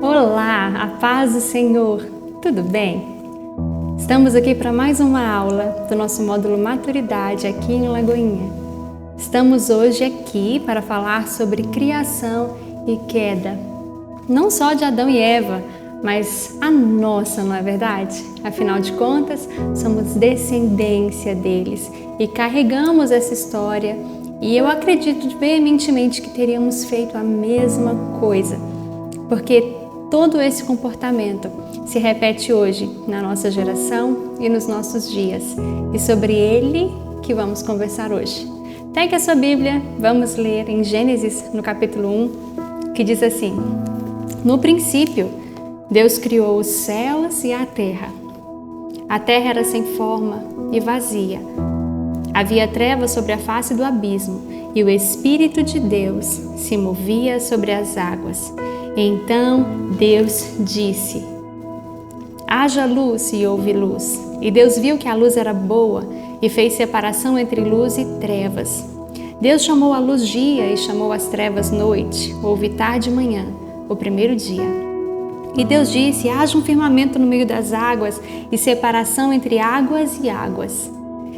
Olá, a paz do Senhor, tudo bem? Estamos aqui para mais uma aula do nosso módulo Maturidade aqui em Lagoinha. Estamos hoje aqui para falar sobre criação e queda, não só de Adão e Eva, mas a nossa, não é verdade? Afinal de contas, somos descendência deles e carregamos essa história, e eu acredito veementemente que teríamos feito a mesma coisa, porque todo esse comportamento se repete hoje na nossa geração e nos nossos dias. E sobre ele que vamos conversar hoje. Pegue a sua Bíblia, vamos ler em Gênesis, no capítulo 1, que diz assim: No princípio, Deus criou os céus e a terra. A terra era sem forma e vazia. Havia trevas sobre a face do abismo, e o Espírito de Deus se movia sobre as águas. Então Deus disse: haja luz, e houve luz. E Deus viu que a luz era boa e fez separação entre luz e trevas. Deus chamou a luz dia e chamou as trevas noite. Houve tarde e manhã, o primeiro dia. E Deus disse: haja um firmamento no meio das águas e separação entre águas e águas.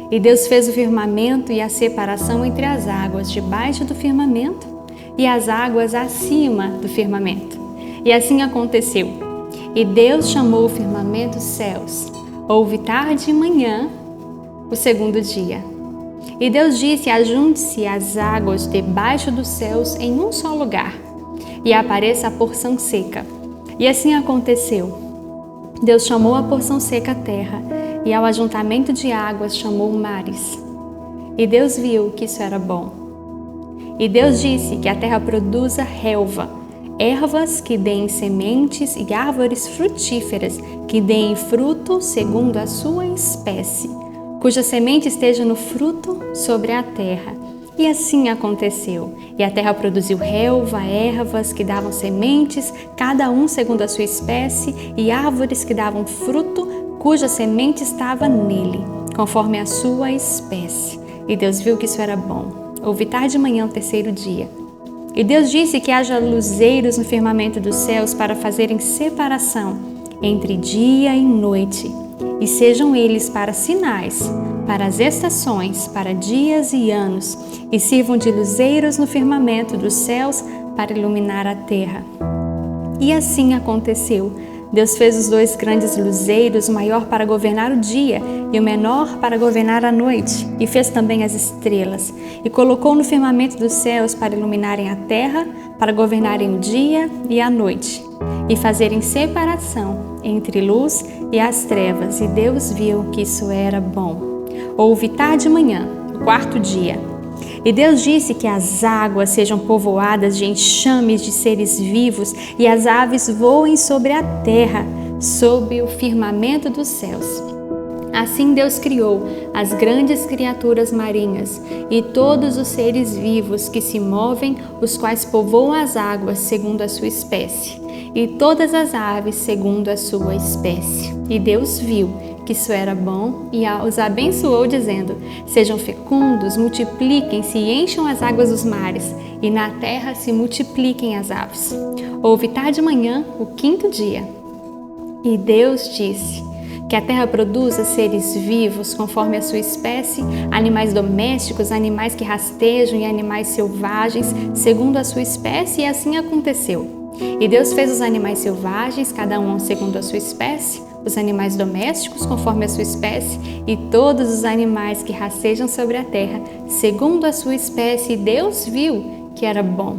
E Deus fez o firmamento e a separação entre as águas debaixo do firmamento e as águas acima do firmamento. E assim aconteceu. E Deus chamou o firmamento céus. Houve tarde e manhã, o segundo dia. E Deus disse: ajunte-se as águas debaixo dos céus em um só lugar, e apareça a porção seca. E assim aconteceu. Deus chamou a porção seca terra, e ao ajuntamento de águas chamou mares. E Deus viu que isso era bom. E Deus disse que a terra produza relva, ervas que deem sementes e árvores frutíferas que deem fruto segundo a sua espécie, cuja semente esteja no fruto sobre a terra. E assim aconteceu. E a terra produziu relva, ervas que davam sementes, cada um segundo a sua espécie, e árvores que davam fruto, cuja semente estava nele, conforme a sua espécie. E Deus viu que isso era bom. Houve tarde e manhã o terceiro dia. E Deus disse que haja luzeiros no firmamento dos céus para fazerem separação entre dia e noite, e sejam eles para sinais, para as estações, para dias e anos, e sirvam de luzeiros no firmamento dos céus para iluminar a terra. E assim aconteceu. Deus fez os dois grandes luzeiros, o maior para governar o dia e o menor para governar a noite, e fez também as estrelas, e colocou no firmamento dos céus para iluminarem a terra, para governarem o dia e a noite, e fazerem separação entre luz e as trevas. E Deus viu que isso era bom. Houve tarde e manhã, o quarto dia. E Deus disse que as águas sejam povoadas de enxames de seres vivos e as aves voem sobre a terra, sob o firmamento dos céus. Assim Deus criou as grandes criaturas marinhas e todos os seres vivos que se movem, os quais povoam as águas segundo a sua espécie, e todas as aves segundo a sua espécie. E Deus viu que isso era bom e os abençoou, dizendo: sejam fecundos, multipliquem-se e encham as águas dos mares, e na terra se multipliquem as aves. Houve tarde e manhã, o quinto dia. E Deus disse que a terra produza seres vivos conforme a sua espécie, animais domésticos, animais que rastejam e animais selvagens segundo a sua espécie, e assim aconteceu. E Deus fez os animais selvagens, cada um segundo a sua espécie, os animais domésticos conforme a sua espécie, e todos os animais que rastejam sobre a terra segundo a sua espécie. E Deus viu que era bom.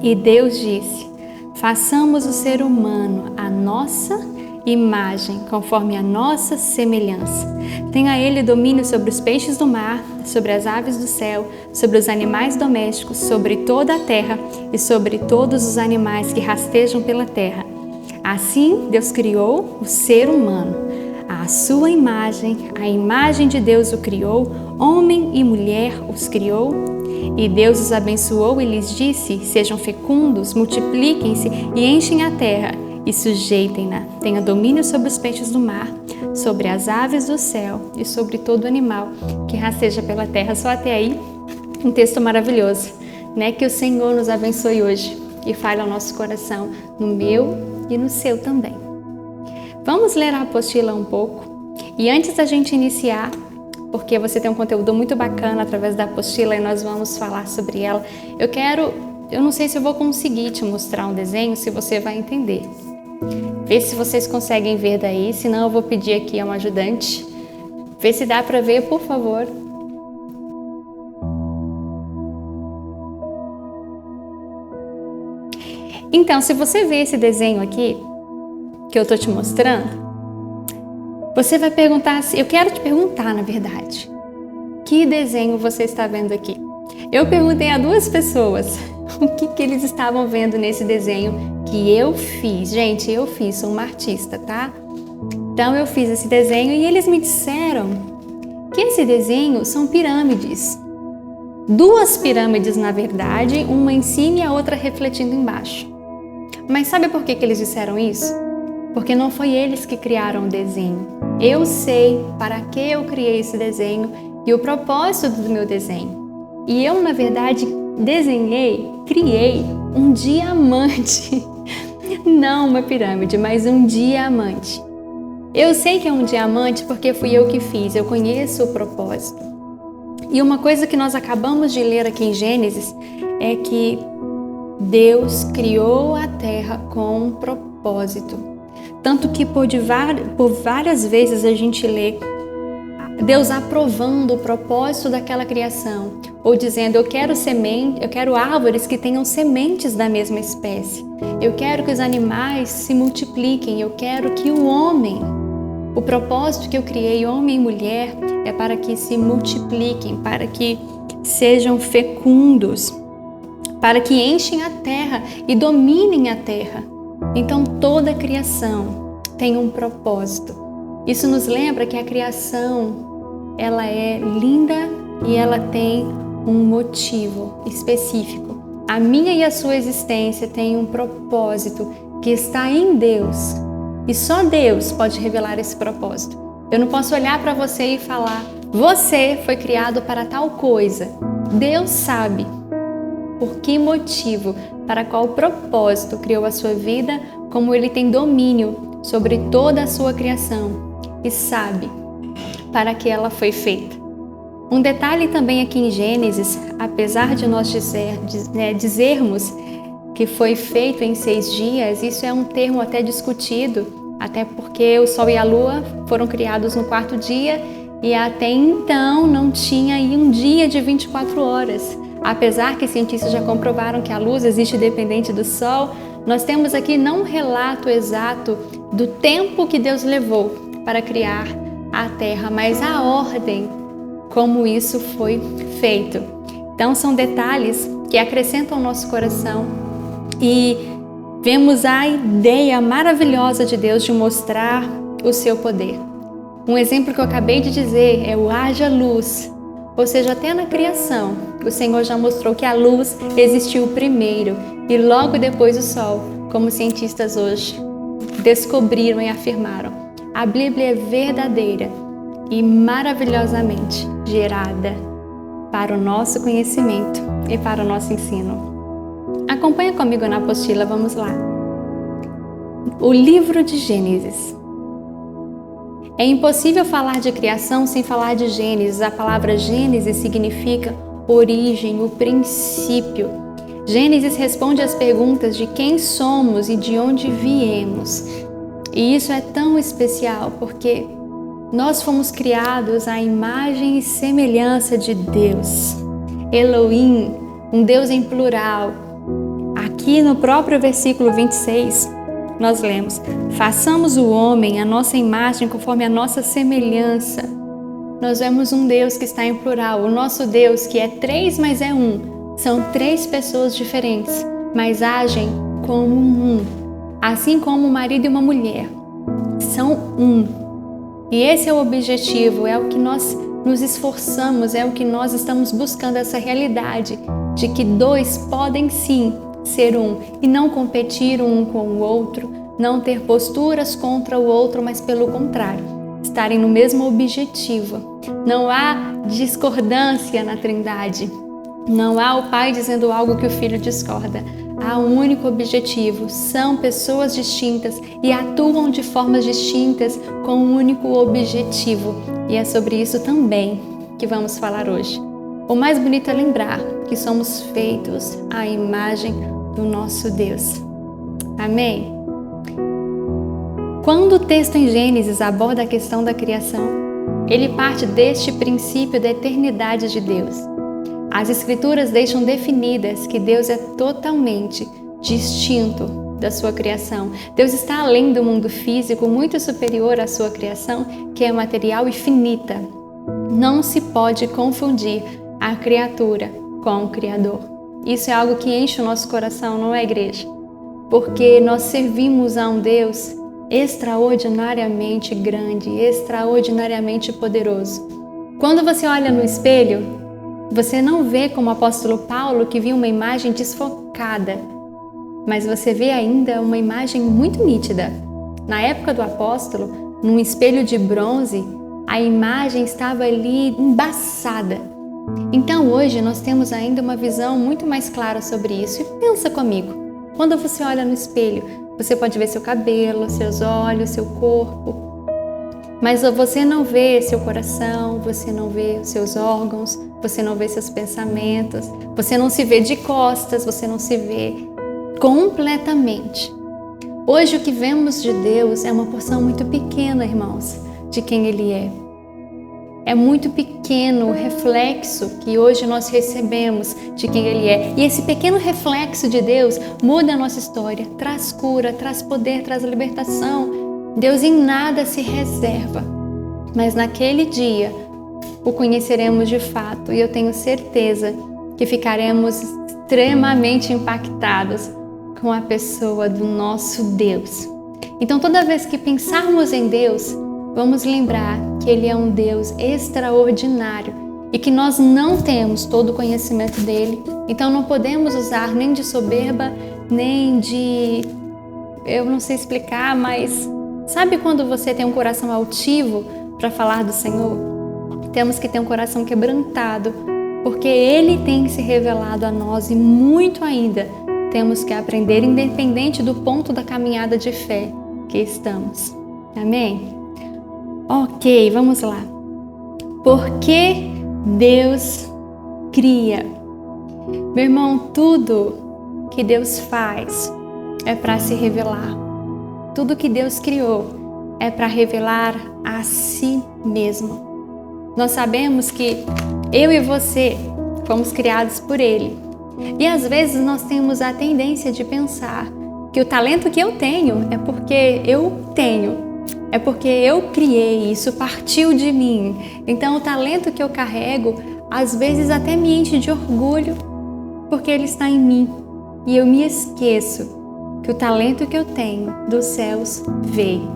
E Deus disse: façamos o ser humano à nossa imagem, conforme a nossa semelhança. Tenha ele domínio sobre os peixes do mar, sobre as aves do céu, sobre os animais domésticos, sobre toda a terra e sobre todos os animais que rastejam pela terra. Assim Deus criou o ser humano. À sua imagem, a imagem de Deus o criou, homem e mulher os criou. E Deus os abençoou e lhes disse: sejam fecundos, multipliquem-se e enchem a terra e sujeitem-na. Tenha domínio sobre os peixes do mar, sobre as aves do céu e sobre todo animal que rasteja pela terra. Só até aí, um texto maravilhoso. né? Que o Senhor nos abençoe hoje e fale ao nosso coração, no meu e no seu também. Vamos ler a apostila um pouco. E antes da gente iniciar, porque você tem um conteúdo muito bacana através da apostila e nós vamos falar sobre ela, eu não sei se eu vou conseguir te mostrar um desenho, se você vai entender. Vê se vocês conseguem ver daí, senão eu vou pedir aqui a uma ajudante. Vê se dá para ver, por favor. Então, se você ver esse desenho aqui, que eu tô te mostrando, você vai perguntar, eu quero te perguntar, na verdade, que desenho você está vendo aqui? Eu perguntei a 2 pessoas o que eles estavam vendo nesse desenho que eu fiz. Gente, eu fiz, sou uma artista, tá? Então eu fiz esse desenho e eles me disseram que esse desenho são pirâmides. 2 pirâmides, na verdade, uma em cima e a outra refletindo embaixo. Mas sabe por que eles disseram isso? Porque não foi eles que criaram o desenho. Eu sei para que eu criei esse desenho e o propósito do meu desenho. E eu, na verdade, criei um diamante. Não uma pirâmide, mas um diamante. Eu sei que é um diamante porque fui eu que fiz, eu conheço o propósito. E uma coisa que nós acabamos de ler aqui em Gênesis é que Deus criou a terra com um propósito. Tanto que por várias vezes a gente lê Deus aprovando o propósito daquela criação, ou dizendo, eu quero árvores que tenham sementes da mesma espécie. Eu quero que os animais se multipliquem, eu quero que o propósito que eu criei, homem e mulher, é para que se multipliquem, para que sejam fecundos, para que enchem a terra e dominem a terra. Então toda a criação tem um propósito. Isso nos lembra que a criação, ela é linda e ela tem um motivo específico. A minha e a sua existência tem um propósito que está em Deus. E só Deus pode revelar esse propósito. Eu não posso olhar para você e falar, você foi criado para tal coisa. Deus sabe por que motivo, para qual propósito criou a sua vida, como Ele tem domínio sobre toda a sua criação e sabe para que ela foi feita. Um detalhe também aqui em Gênesis, apesar de nós dizermos que foi feito em 6 dias, isso é um termo até discutido, até porque o Sol e a Lua foram criados no 4º dia e até então não tinha aí um dia de 24 horas. Apesar que cientistas já comprovaram que a luz existe dependente do Sol, nós temos aqui não um relato exato do tempo que Deus levou para criar a Terra, mas a ordem como isso foi feito. Então são detalhes que acrescentam ao nosso coração e vemos a ideia maravilhosa de Deus de mostrar o seu poder. Um exemplo que eu acabei de dizer é o haja luz. Ou seja, até na criação, o Senhor já mostrou que a luz existiu primeiro e logo depois o sol, como cientistas hoje descobriram e afirmaram. A Bíblia é verdadeira e maravilhosamente gerada para o nosso conhecimento e para o nosso ensino. Acompanha comigo na apostila, vamos lá. O livro de Gênesis. É impossível falar de criação sem falar de Gênesis. A palavra Gênesis significa origem, o princípio. Gênesis responde às perguntas de quem somos e de onde viemos. E isso é tão especial porque nós fomos criados à imagem e semelhança de Deus. Elohim, um Deus em plural. Aqui no próprio versículo 26, nós lemos, façamos o homem a nossa imagem conforme a nossa semelhança. Nós vemos um Deus que está em plural, o nosso Deus que é 3, mas é um. São 3 pessoas diferentes, mas agem como um. Assim como um marido e uma mulher são um. E esse é o objetivo, é o que nós nos esforçamos, é o que nós estamos buscando, essa realidade de que 2 podem sim ser um e não competir um com o outro, não ter posturas contra o outro, mas pelo contrário, estarem no mesmo objetivo. Não há discordância na Trindade. Não há o pai dizendo algo que o filho discorda. Há um único objetivo. São pessoas distintas e atuam de formas distintas com um único objetivo. E é sobre isso também que vamos falar hoje. O mais bonito é lembrar que somos feitos à imagem do nosso Deus. Amém? Quando o texto em Gênesis aborda a questão da criação, ele parte deste princípio da eternidade de Deus. As Escrituras deixam definidas que Deus é totalmente distinto da sua criação. Deus está além do mundo físico, muito superior à sua criação, que é material e finita. Não se pode confundir a criatura com o Criador. Isso é algo que enche o nosso coração, não é, igreja? Porque nós servimos a um Deus extraordinariamente grande, extraordinariamente poderoso. Quando você olha no espelho, você não vê como o apóstolo Paulo, que via uma imagem desfocada, mas você vê ainda uma imagem muito nítida. Na época do apóstolo, num espelho de bronze, a imagem estava ali embaçada. Então hoje nós temos ainda uma visão muito mais clara sobre isso. E pensa comigo, quando você olha no espelho, você pode ver seu cabelo, seus olhos, seu corpo, mas você não vê seu coração, você não vê os seus órgãos, você não vê seus pensamentos, você não se vê de costas, você não se vê completamente. Hoje o que vemos de Deus é uma porção muito pequena, irmãos, de quem Ele é. É muito pequeno o reflexo que hoje nós recebemos de quem Ele é. E esse pequeno reflexo de Deus muda a nossa história, traz cura, traz poder, traz libertação. Deus em nada se reserva, mas naquele dia o conheceremos de fato e eu tenho certeza que ficaremos extremamente impactados com a pessoa do nosso Deus. Então toda vez que pensarmos em Deus, vamos lembrar que Ele é um Deus extraordinário e que nós não temos todo o conhecimento dEle, então não podemos usar nem de soberba, nem de... eu não sei explicar, mas sabe quando você tem um coração altivo para falar do Senhor? Temos que ter um coração quebrantado, porque Ele tem se revelado a nós e muito ainda temos que aprender, independente do ponto da caminhada de fé que estamos. Amém? Ok, vamos lá. Por que Deus cria? Meu irmão, tudo que Deus faz é para se revelar. Tudo que Deus criou é para revelar a si mesmo. Nós sabemos que eu e você fomos criados por Ele. E às vezes nós temos a tendência de pensar que o talento que eu tenho é porque eu tenho. É porque eu criei, isso partiu de mim. Então o talento que eu carrego, às vezes até me enche de orgulho, porque ele está em mim. E eu me esqueço que o talento que eu tenho dos céus veio.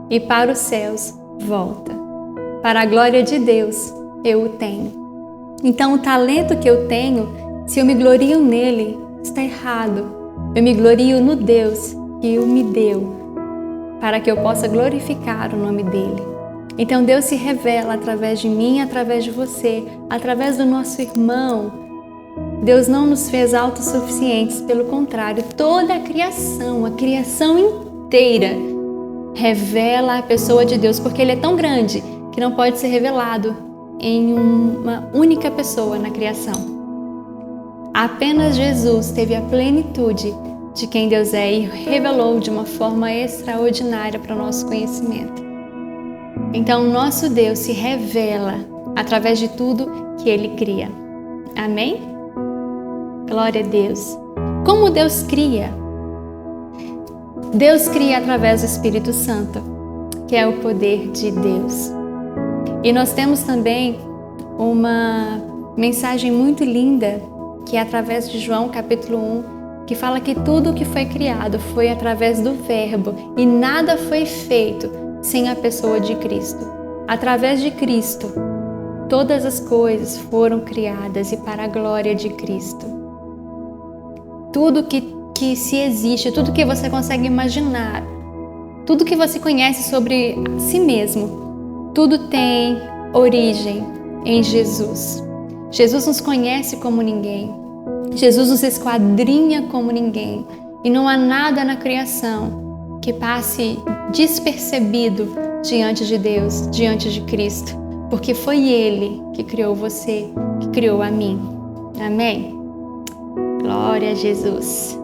E para os céus volta. Para a glória de Deus, eu o tenho. Então o talento que eu tenho, se eu me glorio nele, está errado. Eu me glorio no Deus que o me deu, para que eu possa glorificar o nome dele. Então Deus se revela através de mim, através de você, através do nosso irmão. Deus não nos fez autossuficientes, pelo contrário, toda a criação inteira revela a pessoa de Deus, porque Ele é tão grande que não pode ser revelado em uma única pessoa na criação. Apenas Jesus teve a plenitude de quem Deus é e revelou de uma forma extraordinária para o nosso conhecimento. Então, o nosso Deus se revela através de tudo que Ele cria. Amém? Glória a Deus. Como Deus cria? Deus cria através do Espírito Santo, que é o poder de Deus. E nós temos também uma mensagem muito linda, que é através de João capítulo 1, que fala que tudo o que foi criado foi através do Verbo e nada foi feito sem a pessoa de Cristo. Através de Cristo, todas as coisas foram criadas e para a glória de Cristo. Tudo que se existe, tudo que você consegue imaginar, tudo que você conhece sobre si mesmo, tudo tem origem em Jesus. Jesus nos conhece como ninguém. Jesus nos esquadrinha como ninguém. E não há nada na criação que passe despercebido diante de Deus, diante de Cristo. Porque foi Ele que criou você, que criou a mim. Amém? Glória a Jesus.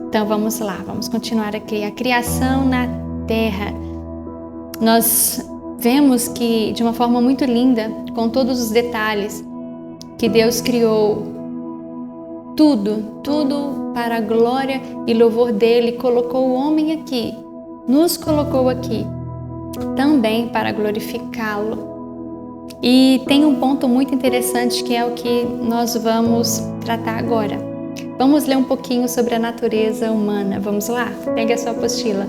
Então vamos lá, vamos continuar aqui. A criação na terra. Nós vemos que, de uma forma muito linda, com todos os detalhes, que Deus criou tudo para a glória e louvor dele, colocou o homem aqui, nos colocou aqui, também para glorificá-lo. E tem um ponto muito interessante que é o que nós vamos tratar agora. Vamos ler um pouquinho sobre a natureza humana. Vamos lá? Pegue a sua apostila.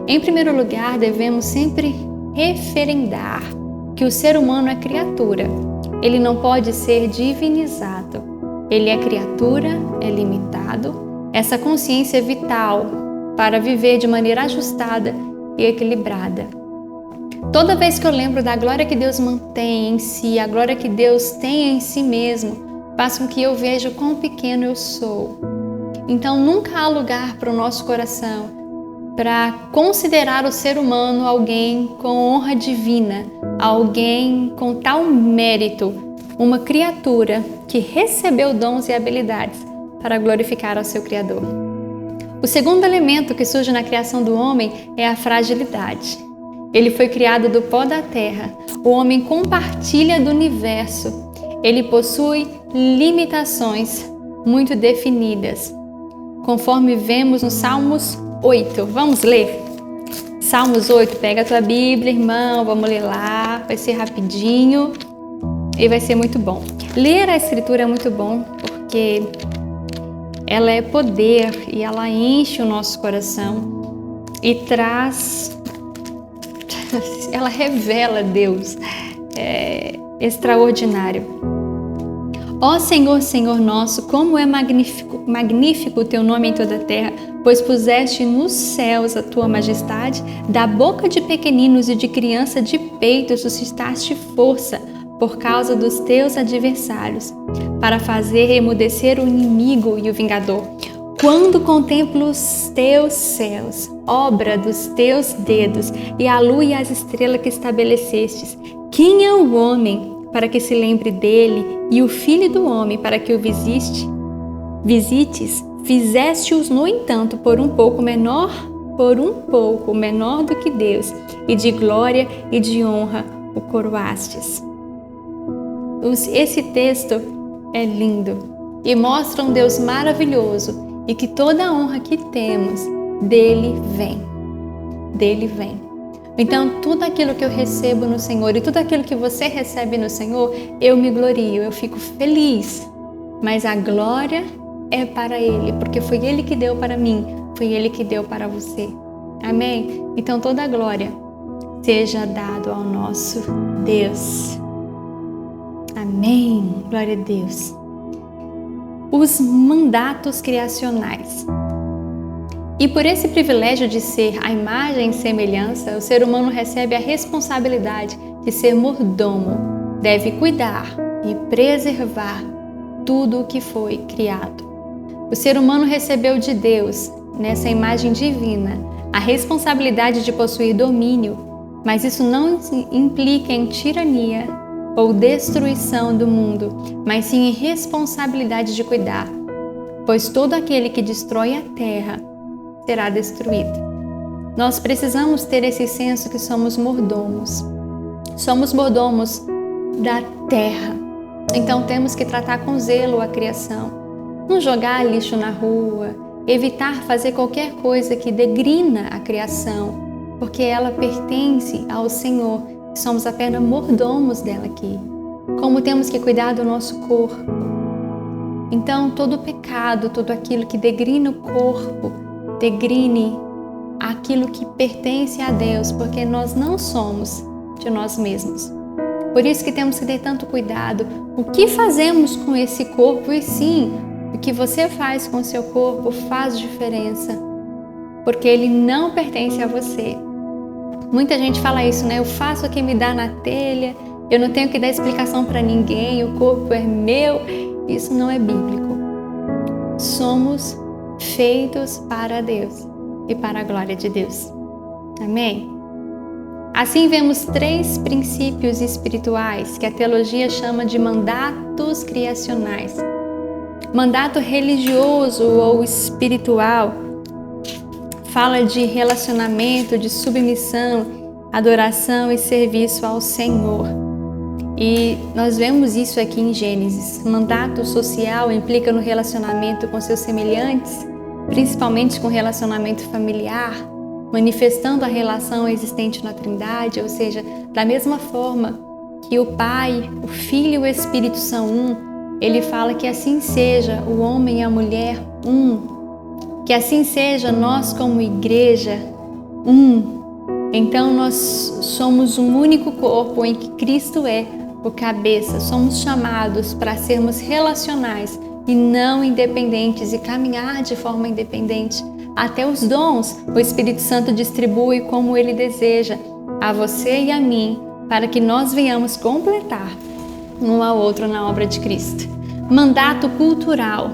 Em primeiro lugar, devemos sempre referendar que o ser humano é criatura. Ele não pode ser divinizado. Ele é criatura, é limitado. Essa consciência é vital para viver de maneira ajustada e equilibrada. Toda vez que eu lembro da glória que Deus mantém em si, a glória que Deus tem em si mesmo, faz com que eu veja o quão pequeno eu sou. Então nunca há lugar para o nosso coração para considerar o ser humano alguém com honra divina, alguém com tal mérito, uma criatura que recebeu dons e habilidades para glorificar ao seu Criador. O segundo elemento que surge na criação do homem é a fragilidade. Ele foi criado do pó da terra. O homem compartilha do universo. Ele possui limitações muito definidas, conforme vemos no Salmos 8. Vamos ler? Salmos 8, pega a tua Bíblia, irmão, vamos ler lá, vai ser rapidinho e vai ser muito bom. Ler a Escritura é muito bom porque ela é poder e ela enche o nosso coração e traz, ela revela Deus, é extraordinário. Ó Senhor, Senhor nosso, como é magnífico o teu nome em toda a terra, pois puseste nos céus a tua majestade, da boca de pequeninos e de criança de peito suscitaste força por causa dos teus adversários, para fazer emudecer o inimigo e o vingador. Quando contemplo os teus céus, obra dos teus dedos, e a lua e as estrelas que estabelecestes, quem é o homem para que se lembre dele, e o filho do homem para que o visites? Fizeste-os, no entanto, por um pouco menor do que Deus, e de glória e de honra o coroastes. Esse texto é lindo e mostra um Deus maravilhoso e que toda a honra que temos dele vem. Então, tudo aquilo que eu recebo no Senhor e tudo aquilo que você recebe no Senhor, eu me glorio, eu fico feliz. Mas a glória é para Ele, porque foi Ele que deu para mim, foi Ele que deu para você. Amém? Então, toda a glória seja dado ao nosso Deus. Amém. Glória a Deus. Os mandatos criacionais. E por esse privilégio de ser a imagem e semelhança, o ser humano recebe a responsabilidade de ser mordomo. Deve cuidar e preservar tudo o que foi criado. O ser humano recebeu de Deus, nessa imagem divina, a responsabilidade de possuir domínio, mas isso não implica em tirania ou destruição do mundo, mas sim em responsabilidade de cuidar, pois todo aquele que destrói a terra será destruído. Nós precisamos ter esse senso que somos mordomos. Somos mordomos da terra. Então temos que tratar com zelo a criação. Não jogar lixo na rua, evitar fazer qualquer coisa que degrina a criação, porque ela pertence ao Senhor. Somos apenas mordomos dela aqui. Como temos que cuidar do nosso corpo. Então todo pecado, tudo aquilo que degrina o corpo, degrine aquilo que pertence a Deus, porque nós não somos de nós mesmos. Por isso que temos que ter tanto cuidado. O que fazemos com esse corpo? E sim, o que você faz com o seu corpo faz diferença, porque ele não pertence a você. Muita gente fala isso, né? Eu faço o que me dá na telha, eu não tenho que dar explicação para ninguém, o corpo é meu. Isso não é bíblico. Somos feitos para Deus e para a glória de Deus. Amém? Assim vemos 3 princípios espirituais que a teologia chama de mandatos criacionais. Mandato religioso ou espiritual fala de relacionamento, de submissão, adoração e serviço ao Senhor. E nós vemos isso aqui em Gênesis. Mandato social implica no relacionamento com seus semelhantes, principalmente com relacionamento familiar, manifestando a relação existente na Trindade, ou seja, da mesma forma que o Pai, o Filho e o Espírito são um, ele fala que assim seja o homem e a mulher um, que assim seja nós como igreja um. Então nós somos um único corpo em que Cristo é o cabeça. Somos chamados para sermos relacionais e não independentes e caminhar de forma independente. Até os dons o Espírito Santo distribui como Ele deseja a você e a mim, para que nós venhamos completar um ao outro na obra de Cristo. Mandato cultural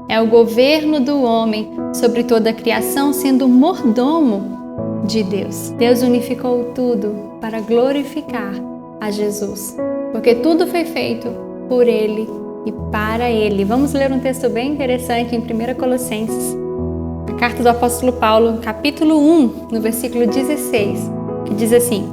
é o governo do homem sobre toda a criação, sendo mordomo de Deus. Deus unificou tudo para glorificar a Jesus, porque tudo foi feito por Ele e para Ele. Vamos ler um texto bem interessante em 1 Colossenses, a carta do apóstolo Paulo, capítulo 1, no versículo 16, que diz assim: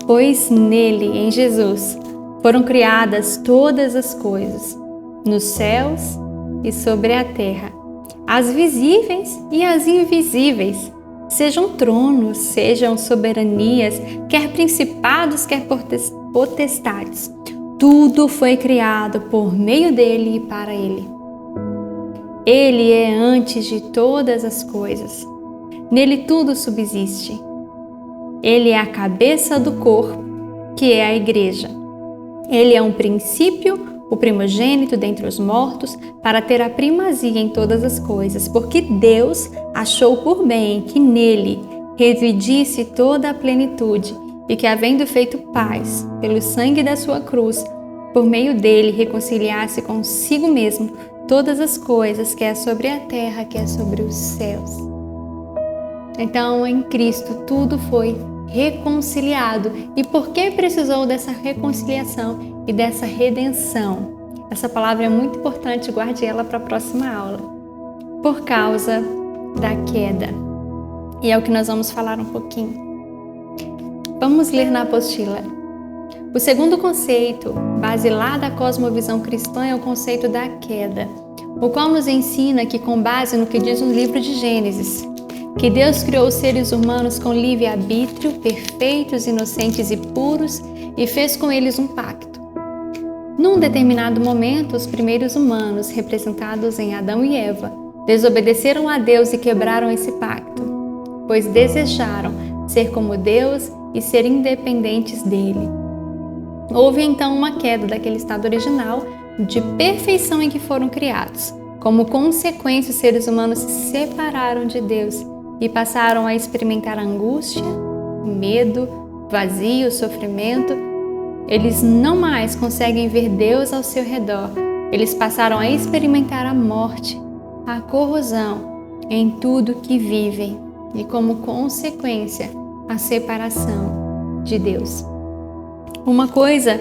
Pois nele, em Jesus, foram criadas todas as coisas, nos céus e sobre a terra, as visíveis e as invisíveis, sejam tronos, sejam soberanias, quer principados, quer potestades. Tudo foi criado por meio dele e para ele. Ele é antes de todas as coisas. Nele tudo subsiste. Ele é a cabeça do corpo, que é a igreja. Ele é um princípio, o primogênito dentre os mortos, para ter a primazia em todas as coisas, porque Deus achou por bem que nele residisse toda a plenitude, e que, havendo feito paz pelo sangue da sua cruz, por meio dele reconciliasse consigo mesmo todas as coisas, que é sobre a terra, que é sobre os céus. Então, em Cristo, tudo foi reconciliado. E por que precisou dessa reconciliação e dessa redenção? Essa palavra é muito importante, guarde ela para a próxima aula. Por causa da queda. E é o que nós vamos falar um pouquinho. Vamos ler na apostila. O segundo conceito, basilar da cosmovisão cristã, é o conceito da queda, o qual nos ensina que, com base no que diz no livro de Gênesis, que Deus criou os seres humanos com livre-arbítrio, perfeitos, inocentes e puros, e fez com eles um pacto. Num determinado momento, os primeiros humanos, representados em Adão e Eva, desobedeceram a Deus e quebraram esse pacto, pois desejaram ser como Deus e ser independentes dele. Houve então uma queda daquele estado original de perfeição em que foram criados. Como consequência, os seres humanos se separaram de Deus e passaram a experimentar angústia, medo, vazio, sofrimento. Eles não mais conseguem ver Deus ao seu redor. Eles passaram a experimentar a morte, a corrosão em tudo que vivem e, como consequência, a separação de Deus. Uma coisa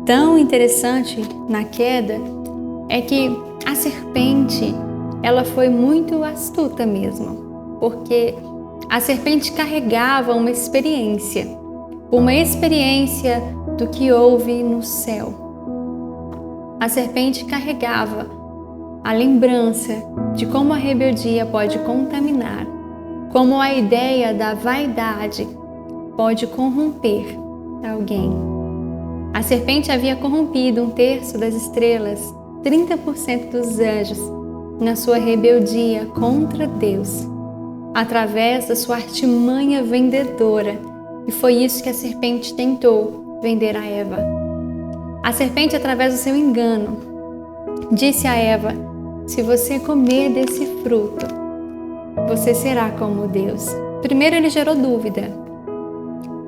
tão interessante na queda é que a serpente, ela foi muito astuta mesmo, porque a serpente carregava uma experiência do que houve no céu. A serpente carregava a lembrança de como a rebeldia pode contaminar, como a ideia da vaidade pode corromper alguém. A serpente havia corrompido 1/3 das estrelas, 30% dos anjos, na sua rebeldia contra Deus, através da sua artimanha vendedora. E foi isso que a serpente tentou vender a Eva. A serpente, através do seu engano, disse a Eva: se você comer desse fruto, você será como Deus. Primeiro ele gerou dúvida.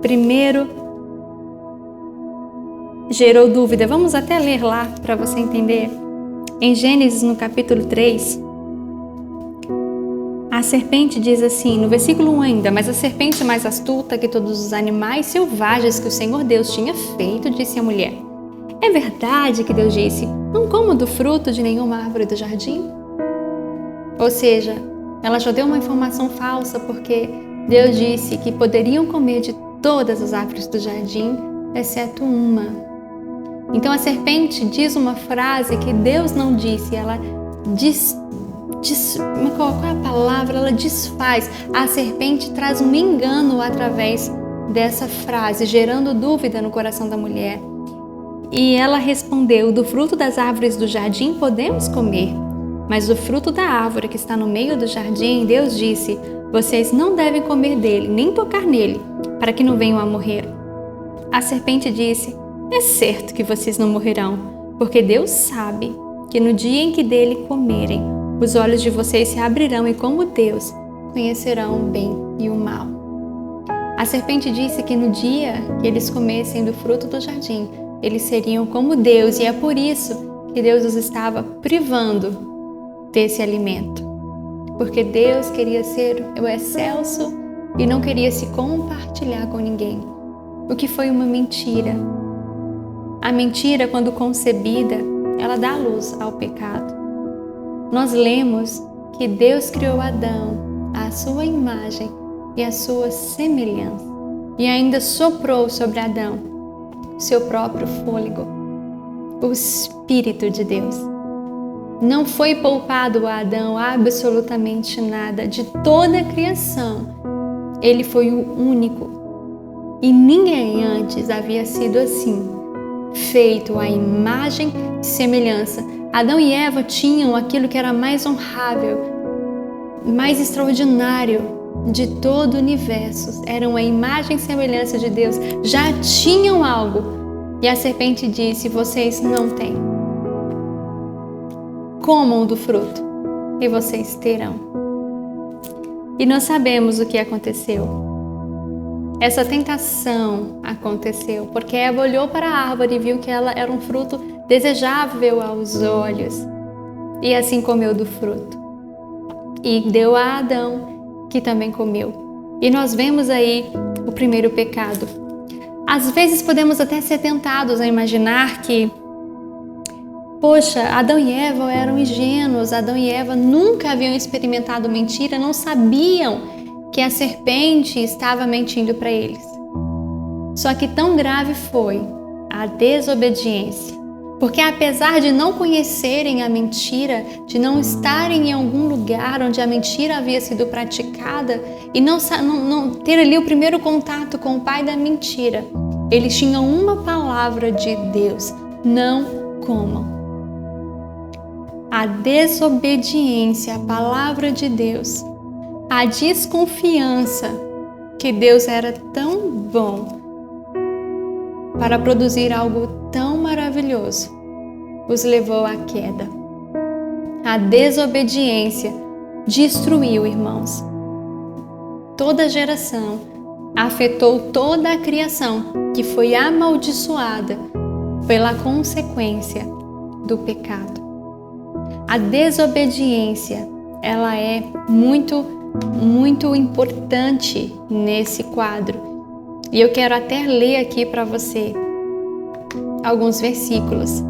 Primeiro gerou dúvida. Vamos até ler lá para você entender. Em Gênesis, no capítulo 3, a serpente diz assim, no versículo 1 ainda: mas a serpente mais astuta que todos os animais selvagens que o Senhor Deus tinha feito, disse à mulher: é verdade que Deus disse, não coma do fruto de nenhuma árvore do jardim? Ou seja, ela já deu uma informação falsa, porque Deus disse que poderiam comer de todas as árvores do jardim, exceto uma. Então a serpente diz uma frase que Deus não disse, ela qual é a palavra? Ela desfaz. A serpente traz um engano através dessa frase, gerando dúvida no coração da mulher. E ela respondeu: do fruto das árvores do jardim podemos comer, mas do fruto da árvore que está no meio do jardim, Deus disse: vocês não devem comer dele, nem tocar nele, para que não venham a morrer. A serpente disse: é certo que vocês não morrerão, porque Deus sabe que no dia em que dele comerem, os olhos de vocês se abrirão e, como Deus, conhecerão o bem e o mal. A serpente disse que no dia que eles comessem do fruto do jardim, eles seriam como Deus, e é por isso que Deus os estava privando desse alimento. Porque Deus queria ser o excelso e não queria se compartilhar com ninguém. O que foi uma mentira. A mentira, quando concebida, ela dá luz ao pecado. Nós lemos que Deus criou Adão à sua imagem e à sua semelhança, e ainda soprou sobre Adão seu próprio fôlego, o Espírito de Deus. Não foi poupado a Adão absolutamente nada. De toda a criação, ele foi o único, e ninguém antes havia sido assim, feito à imagem e semelhança. Adão e Eva tinham aquilo que era mais honrável, mais extraordinário de todo o universo. Eram a imagem e semelhança de Deus. Já tinham algo. E a serpente disse: vocês não têm. Comam do fruto e vocês terão. E nós sabemos o que aconteceu. Essa tentação aconteceu porque Eva olhou para a árvore e viu que ela era um fruto desejável aos olhos, e assim comeu do fruto. E deu a Adão, que também comeu. E nós vemos aí o primeiro pecado. Às vezes podemos até ser tentados a imaginar que, poxa, Adão e Eva eram ingênuos, Adão e Eva nunca haviam experimentado mentira, não sabiam que a serpente estava mentindo para eles. Só que tão grave foi a desobediência, porque apesar de não conhecerem a mentira, de não estarem em algum lugar onde a mentira havia sido praticada e não ter ali o primeiro contato com o pai da mentira, eles tinham uma palavra de Deus: não comam. A desobediência à palavra de Deus, a desconfiança que Deus era tão bom para produzir algo tão maravilhoso, os levou à queda. A desobediência destruiu, irmãos, toda a geração, afetou toda a criação, que foi amaldiçoada pela consequência do pecado. A desobediência, ela é muito importante nesse quadro. E eu quero até ler aqui para você alguns versículos.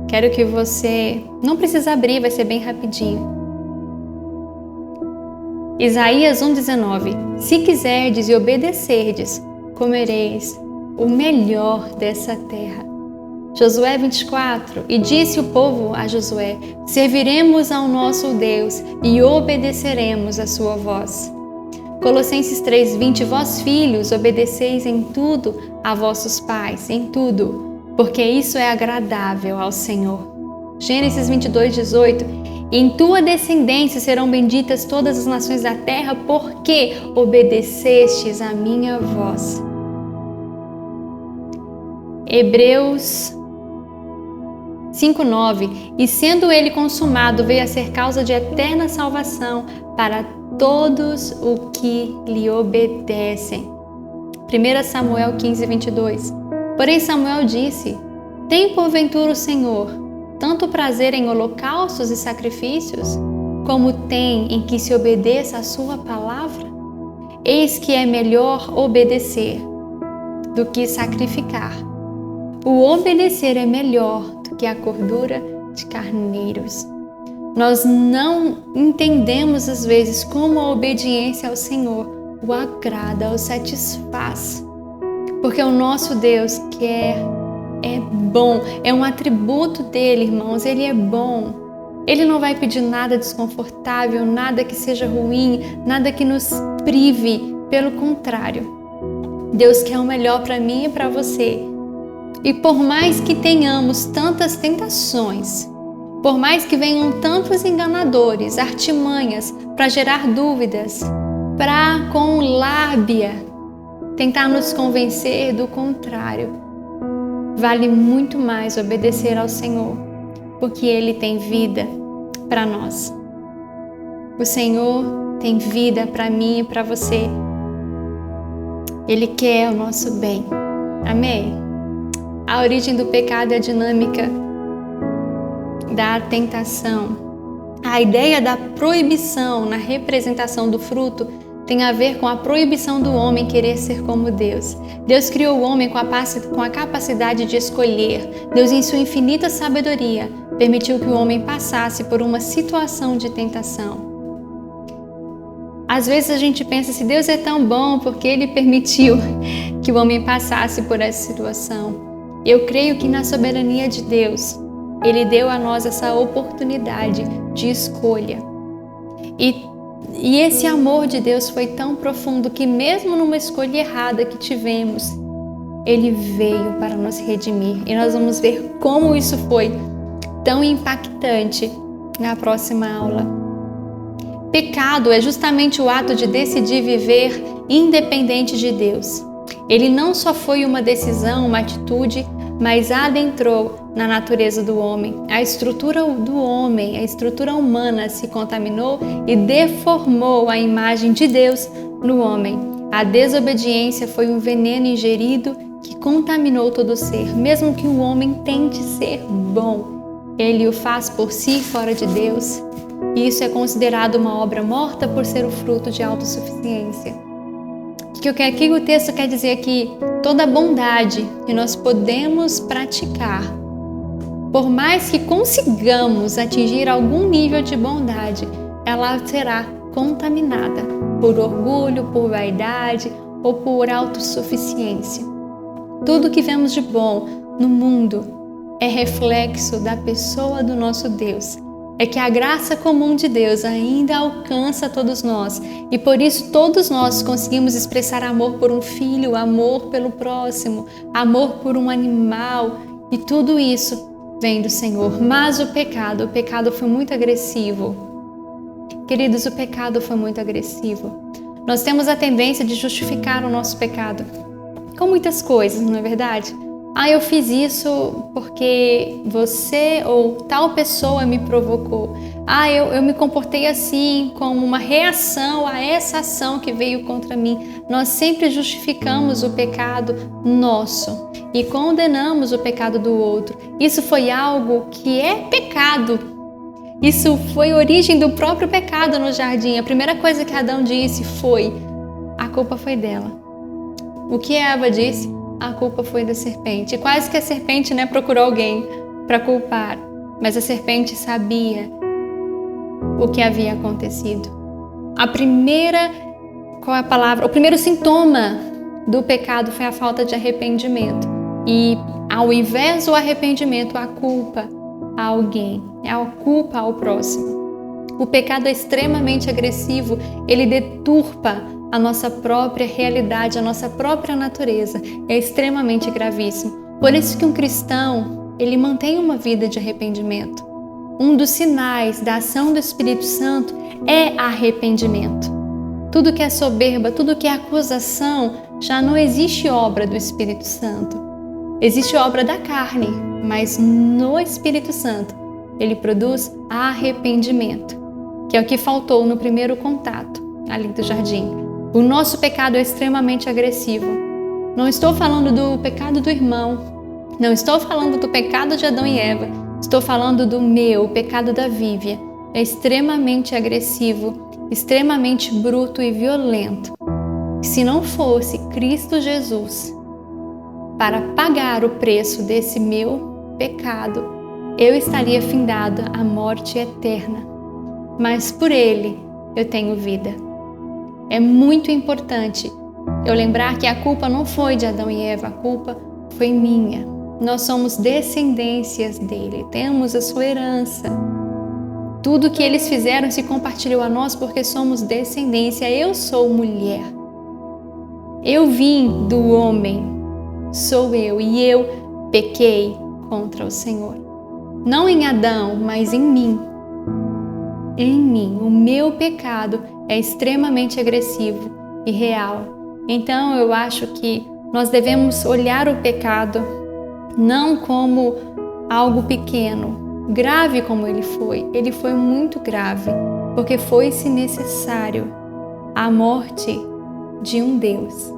Quero que você não precisa abrir, vai ser bem rapidinho. Isaías 1:19. Se quiserdes e obedecerdes, comereis o melhor dessa terra. Josué 24. E disse o povo a Josué: serviremos ao nosso Deus e obedeceremos a sua voz. Colossenses 3:20. Vós, filhos, obedeceis em tudo a vossos pais, em tudo, porque isso é agradável ao Senhor. Gênesis 22:18. E em tua descendência serão benditas todas as nações da terra, porque obedecestes a minha voz. Hebreus 5:9. E sendo ele consumado, veio a ser causa de eterna salvação para todos os que lhe obedecem. 1 Samuel 15:22. Porém Samuel disse: Tem porventura o Senhor tanto prazer em holocaustos e sacrifícios, como tem em que se obedeça a sua palavra? Eis que é melhor obedecer do que sacrificar. O obedecer é melhor do que a gordura de carneiros. Nós não entendemos às vezes como a obediência ao Senhor o agrada, o satisfaz. Porque o nosso Deus é bom, é um atributo dele, irmãos, ele é bom. Ele não vai pedir nada desconfortável, nada que seja ruim, nada que nos prive, pelo contrário. Deus quer o melhor para mim e para você. E por mais que tenhamos tantas tentações, por mais que venham tantos enganadores, artimanhas para gerar dúvidas, para com lábia tentar nos convencer do contrário, vale muito mais obedecer ao Senhor, porque Ele tem vida para nós. O Senhor tem vida para mim e para você. Ele quer o nosso bem. Amém? A origem do pecado é a dinâmica da tentação. A ideia da proibição na representação do fruto tem a ver com a proibição do homem querer ser como Deus. Deus criou o homem com a capacidade de escolher. Deus, em sua infinita sabedoria, permitiu que o homem passasse por uma situação de tentação. Às vezes a gente pensa, se Deus é tão bom, porque Ele permitiu que o homem passasse por essa situação. Eu creio que na soberania de Deus, Ele deu a nós essa oportunidade de escolha. E esse amor de Deus foi tão profundo que mesmo numa escolha errada que tivemos, Ele veio para nos redimir. E nós vamos ver como isso foi tão impactante na próxima aula. Pecado é justamente o ato de decidir viver independente de Deus. Ele não só foi uma decisão, uma atitude, mas adentrou na natureza do homem. A estrutura do homem, a estrutura humana se contaminou e deformou a imagem de Deus no homem. A desobediência foi um veneno ingerido que contaminou todo o ser. Mesmo que o homem tente ser bom, ele o faz por si fora de Deus. E isso é considerado uma obra morta por ser o fruto de autossuficiência. O que o texto quer dizer aqui? Toda bondade que nós podemos praticar, por mais que consigamos atingir algum nível de bondade, ela será contaminada por orgulho, por vaidade ou por autossuficiência. Tudo que vemos de bom no mundo é reflexo da pessoa do nosso Deus. É que a graça comum de Deus ainda alcança todos nós e por isso todos nós conseguimos expressar amor por um filho, amor pelo próximo, amor por um animal e tudo isso vem do Senhor. Mas o pecado foi muito agressivo. Queridos, o pecado foi muito agressivo. Nós temos a tendência de justificar o nosso pecado com muitas coisas, não é verdade? Eu fiz isso porque você ou tal pessoa me provocou. Eu me comportei assim como uma reação a essa ação que veio contra mim. Nós sempre justificamos o pecado nosso e condenamos o pecado do outro. Isso foi algo que é pecado. Isso foi a origem do próprio pecado no jardim. A primeira coisa que Adão disse foi: a culpa foi dela. O que Eva disse? A culpa foi da serpente. Quase que a serpente procurou alguém para culpar, mas a serpente sabia o que havia acontecido. O primeiro sintoma do pecado foi a falta de arrependimento. E ao invés do arrependimento, a culpa a alguém, a culpa ao próximo. O pecado é extremamente agressivo, ele deturpa a nossa própria realidade, a nossa própria natureza. É extremamente gravíssimo. Por isso que um cristão, ele mantém uma vida de arrependimento. Um dos sinais da ação do Espírito Santo é arrependimento. Tudo que é soberba, tudo que é acusação, já não existe obra do Espírito Santo. Existe obra da carne, mas no Espírito Santo, ele produz arrependimento, que é o que faltou no primeiro contato ali do jardim. O nosso pecado é extremamente agressivo. Não estou falando do pecado do irmão. Não estou falando do pecado de Adão e Eva, estou falando do meu, o pecado da Vívia. É extremamente agressivo, extremamente bruto e violento. Se não fosse Cristo Jesus para pagar o preço desse meu pecado, eu estaria findada à morte eterna. Mas por Ele eu tenho vida. É muito importante eu lembrar que a culpa não foi de Adão e Eva, a culpa foi minha. Nós somos descendências dele, temos a sua herança. Tudo que eles fizeram se compartilhou a nós porque somos descendência. Eu sou mulher. Eu vim do homem, sou eu, e eu pequei contra o Senhor. Não em Adão, mas em mim. Em mim, o meu pecado é extremamente agressivo e real. Então eu acho que nós devemos olhar o pecado não como algo pequeno, grave como ele foi muito grave, porque foi-se necessário a morte de um Deus,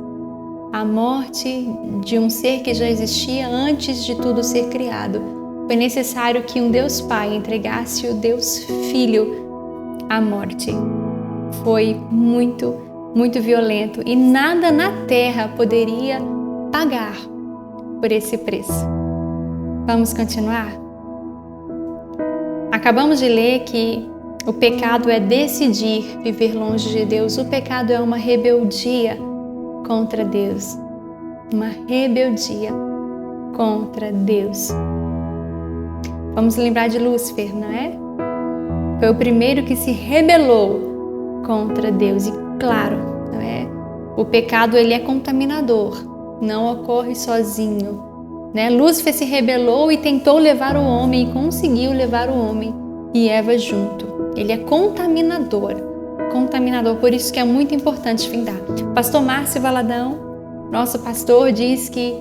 a morte de um ser que já existia antes de tudo ser criado. Foi necessário que um Deus Pai entregasse o Deus Filho à morte. Foi muito, muito violento e nada na terra poderia pagar por esse preço. Vamos continuar? Acabamos de ler que o pecado é decidir viver longe de Deus. O pecado é uma rebeldia contra Deus. Uma rebeldia contra Deus. Vamos lembrar de Lúcifer, não é? Foi o primeiro que se rebelou contra Deus. E claro, não é? O pecado ele é contaminador, não ocorre sozinho. Né? Lúcifer se rebelou e tentou levar o homem e conseguiu levar o homem e Eva junto. Ele é contaminador, por isso que é muito importante findar. Pastor Márcio Valadão, nosso pastor, diz que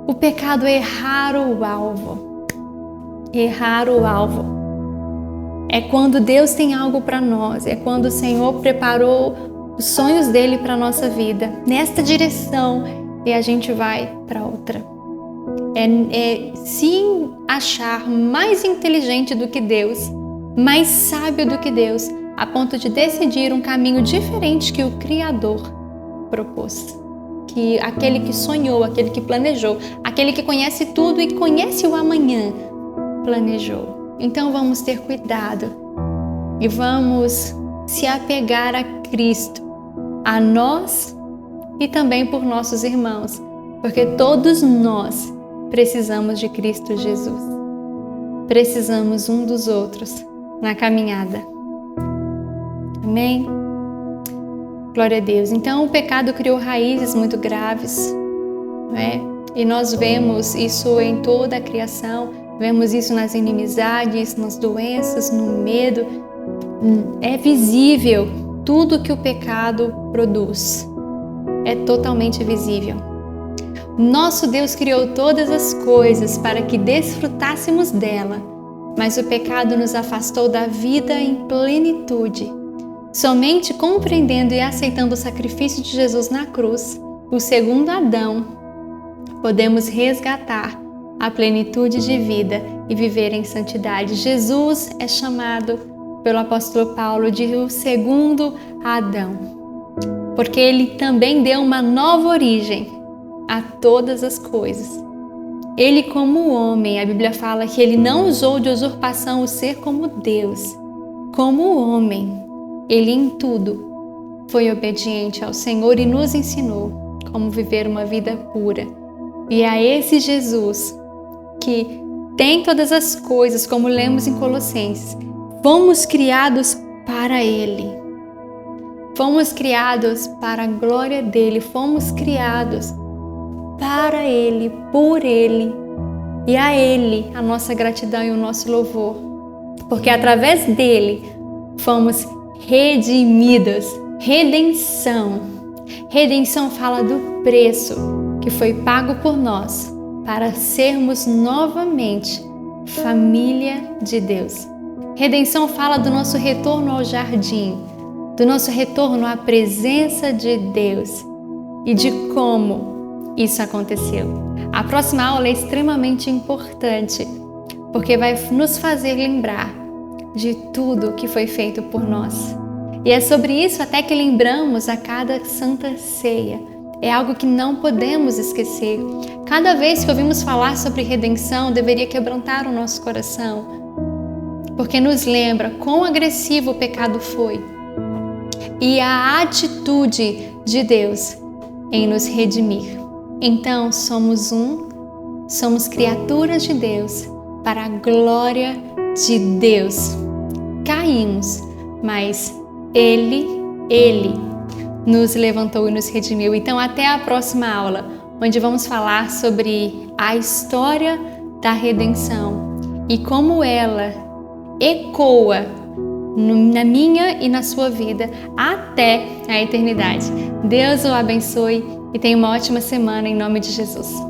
o pecado é errar o alvo. Errar o alvo. É quando Deus tem algo para nós, é quando o Senhor preparou os sonhos dele para a nossa vida, nesta direção, e a gente vai para outra. É se achar mais inteligente do que Deus, mais sábio do que Deus, a ponto de decidir um caminho diferente que o Criador propôs. Que aquele que sonhou, aquele que planejou, aquele que conhece tudo e conhece o amanhã, planejou. Então vamos ter cuidado e vamos se apegar a Cristo, a nós e também por nossos irmãos, porque todos nós precisamos de Cristo Jesus. Precisamos um dos outros na caminhada. Amém? Glória a Deus. Então o pecado criou raízes muito graves, né? E nós vemos isso em toda a criação, vemos isso nas inimizades, nas doenças, no medo. É visível tudo que o pecado produz. É totalmente visível. Nosso Deus criou todas as coisas para que desfrutássemos dela, mas o pecado nos afastou da vida em plenitude. Somente compreendendo e aceitando o sacrifício de Jesus na cruz, o segundo Adão, podemos resgatar a plenitude de vida e viver em santidade. Jesus é chamado pelo apóstolo Paulo de o segundo Adão, porque ele também deu uma nova origem a todas as coisas. Ele, como homem, a Bíblia fala que ele não usou de usurpação o ser como Deus. Como homem, ele em tudo foi obediente ao Senhor e nos ensinou como viver uma vida pura. E a esse Jesus, que tem todas as coisas, como lemos em Colossenses, fomos criados para Ele. Fomos criados para a glória dEle, fomos criados para Ele, por Ele, e a Ele a nossa gratidão e o nosso louvor, porque através dEle fomos redimidos. Redenção fala do preço que foi pago por nós para sermos novamente família de Deus. Redenção fala do nosso retorno ao jardim, do nosso retorno à presença de Deus e de como isso aconteceu. A próxima aula é extremamente importante, porque vai nos fazer lembrar de tudo que foi feito por nós. E é sobre isso até que lembramos a cada Santa Ceia. É algo que não podemos esquecer. Cada vez que ouvimos falar sobre redenção, deveria quebrantar o nosso coração, porque nos lembra quão agressivo o pecado foi e a atitude de Deus em nos redimir. Então, somos criaturas de Deus para a glória de Deus. Caímos, mas Ele nos levantou e nos redimiu. Então, até a próxima aula, onde vamos falar sobre a história da redenção e como ela ecoa na minha e na sua vida até a eternidade. Deus o abençoe e tenha uma ótima semana em nome de Jesus.